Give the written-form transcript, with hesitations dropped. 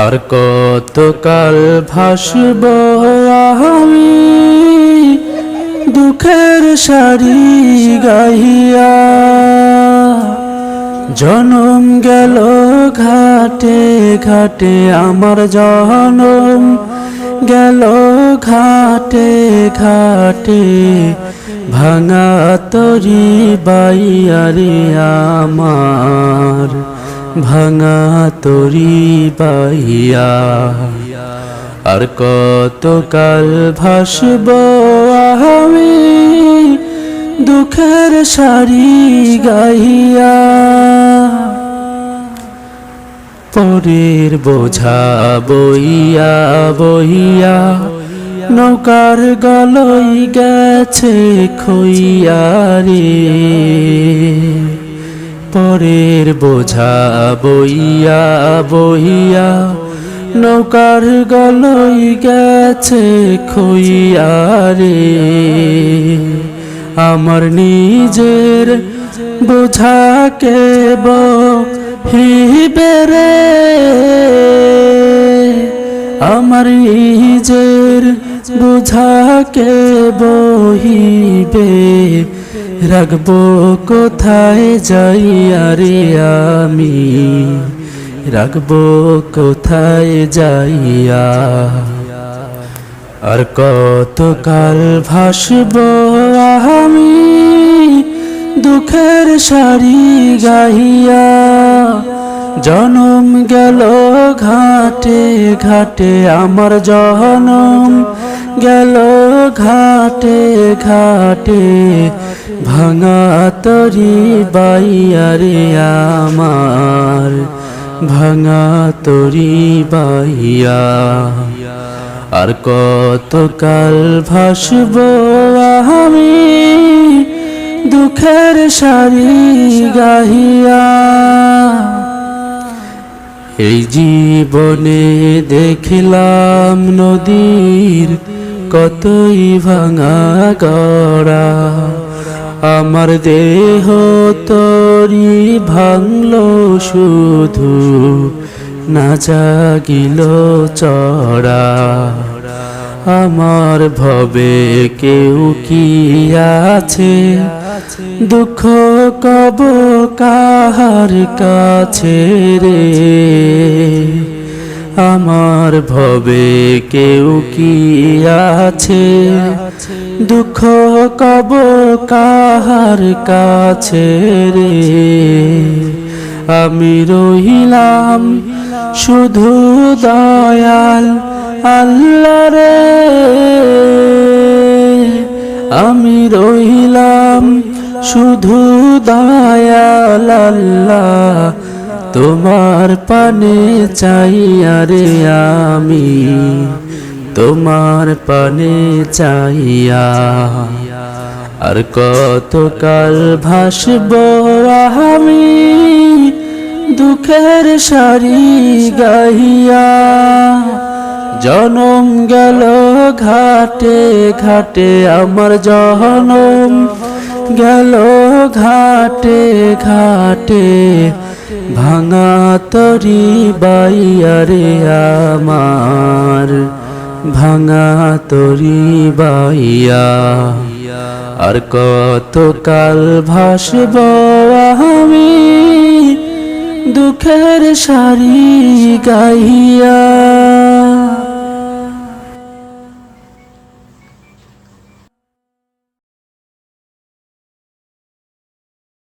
আর কতকাল ভাসব আমি দুঃখের সারি গাহিয়া। জনম গেল ঘাটে ঘাটে আমার জনম গেল ঘাটে ঘাটে, ভাঙা তরি বাইয়ারে আমার, ভাঙা তরি বাইয়া। আর কতকাল ভাসব আমি দুঃখের সারি গাহিয়া। পরের বোঝা বইয়া বইয়া নৌকার গলই গেছে খইয়া রে। পরের বোঝা বইয়া বইয়া নৌকার গলই গেছে খইয়া রে। আমার নিজের বোঝাকে বহিবে রে, আমার নিজের বোঝাকে বহিবে। রাখবো কোথায় যাইয়া রে আমি, রাখবো কোথায় যাইয়া। আর কতকাল ভাসব আমি দুঃখের সারি গাহিয়া। জনম গেল ঘাটে ঘাটে আমার জনম গেল ঘাটে ঘাটে, ভাঙা তরি বাইয়ারে আমার, ভাঙা তরি বাইয়া। আর কতকাল ভাসব আমি দুঃখের সারি গাহিয়া। এই জীবনে দেখিলাম নদীর কতই ভাঙা গড়া, আমার দেহ তরি ভাঙলো শুধু না জাগিল চড়া। আমার ভবে কেউ কি আছে, দুঃখ কব কাহার কাছে রে। আমার ভবে কেউ কি আছে, দুঃখ কব কাহার কাছে রে। আমি রহিলাম শুধু দয়াল আল্লাহ রে, আমি রহিলাম শুধু দয়াল আল্লাহ। তোমার পানে চাইয়া রে আমি, তোমার পানে চাইয়া। আর কতকাল ভাসব আমি দুঃখের সারি গাহিয়া। জনম গেল ঘাটে ঘাটে আমার জনম গেল ঘাটে ঘাটে, ভাঙা তরি বাইয়ারে আমার, ভাঙা তরি বাইয়া। আর কতকাল ভাসব আমি দুঃখের সারি গাহিয়া।